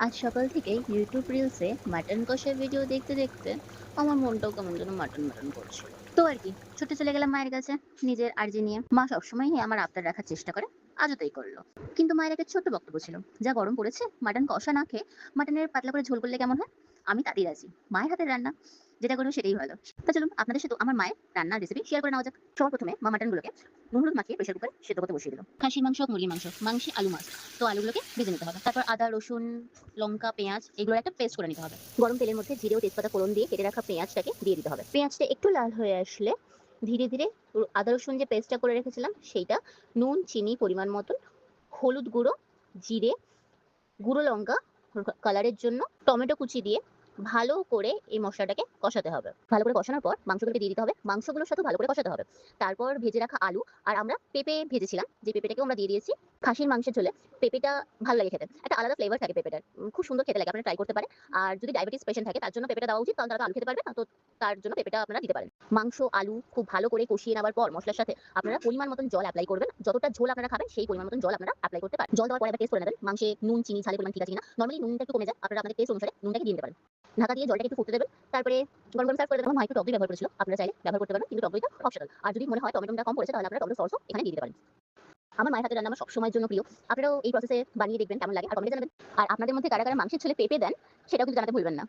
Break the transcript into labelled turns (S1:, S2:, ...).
S1: আজ সকাল থেকেই ইউটিউব রিলসে মাটন কষার ভিডিও দেখতে দেখতে আমার মনটাও কেমন যেন মাটন মাটন করছিল। তো আর কি, ছুটে চলে গেলাম মায়ের কাছে নিজের আর্জি নিয়ে। মা সবসময় আমার আবদার রাখার চেষ্টা করে, আজও তাই করলো। কিন্তু মায়ের একটা ছোট্ট বক্তব্য ছিল, যা গরম পড়েছে, মাটন কষা না খেয়ে মাটনের পাতলা করে ঝোল করলে কেমন হয়। আমি তাতেই রাজি, মায়ের হাতের রান্না যেটা করবো সেটাই ভালো। তা চলুন আপনাদের সাথে আমার মায়ের রান্নার রেসিপি শেয়ার করে নেওয়া যাক। সবার প্রথমে মা মাটনগুলোকে নুন হলুদ মাখিয়ে প্রেশার কুকারে সেদ্ধ করতে বসিয়ে দিল। খাসির মাংস হোক মুরগির মাংস, মাংসে আলু মাছ, তো আলুগুলোকে ভেজে নিতে হবে। তারপর আদা রসুন লঙ্কা, পেঁয়াজ এগুলোর একটা পেস্ট করে নিতে হবে। গরম তেলের মধ্যে জিরে ও তেজপাতা ফোড়ন দিয়ে কেটে রাখা পেঁয়াজটাকে দিয়ে দিতে হবে। পেঁয়াজটা একটু লাল হয়ে আসলে ধীরে ধীরে আদা রসুন যে পেস্টটা করে রেখেছিলাম সেইটা, নুন চিনি পরিমাণ মতন, হলুদ গুঁড়ো, জিরে, গুঁড়ো লঙ্কা কালারের জন্য, টমেটো কুচি দিয়ে ভালো করে এই মশলাটাকে কষাতে হবে। ভালো করে কষানোর পর মাংসগুলোকে দিয়ে দিতে হবে। মাংসগুলোর সাথে ভালো করে কষাতে হবে। তারপর ভেজে রাখা আলু আর আমরা পেঁপে ভেজেছিলাম, যে পেঁপেটাকেও আমরা দিয়ে দিয়েছি। খাসির মাংসের ঝোলে পেঁপেটা ভালো লাগে খেতে। একটা আলাদা ফ্লেভার থাকে পেঁপেটার। খুব সুন্দর খেতে লাগে। আপনারা ট্রাই করতে পারেন। আর যদি ডায়াবেটিস পেশেন্ট থাকে তার জন্য পেঁপেটা দেওয়া উচিত, কারণ তারা তো আলু খেতে পারবে না। তো তার জন্য পেঁপেটা আপনারা দিতে পারেন। মাংস, আলু খুব ভালো করে কষিয়ে নেওয়ার পর মসলার সাথে আপনারা পরিমাণ মতন জল এপ্লাই করবেন। যতটা ঝোল আপনারা খাবেন সেই পরিমাণ মতন জল আপনারা এপ্লাই করতে পারেন। জল দেওয়ার পরে আবার টেস্ট করে নেবেন মাংসে নুন, চিনি, ঝালের পরিমাণ ঠিক আছে কিনা। নরমালি নুনটা একটু কমে যায়। আপনারা আপনাদের টেস্ট অনুসারে নুনটাকে দিয়ে দিতে পারেন। ঢাকা দিয়ে জলটাকে একটু ফুটতে দেবেন। তারপরে গরম গরম সার্ভ করে দেবেন। আমার মা একটু টক দই ব্যবহার করেছিল। আপনারা চাইলে ব্যবহার করতে পারেন, কিন্তু টক দইটা অপশনাল। আর যদি মনে হয় টমেটোটা কম পড়েছে তাহলে আপনারা টমেটো সসও এখানে দিয়ে দিতে পারেন। আমার মায়ের হাতের রান্না আমার সবসময়ের জন্য প্রিয়। আপনারাও এই প্রসেসে বানিয়ে দেখবেন কেমন লাগে আর কমেন্টে জানাবেন। আর আপনাদের মধ্যে কারা কারা মাংসের ঝোলে পেঁপে দেন সেটাও কিন্তু জানাতে ভুলবেন না।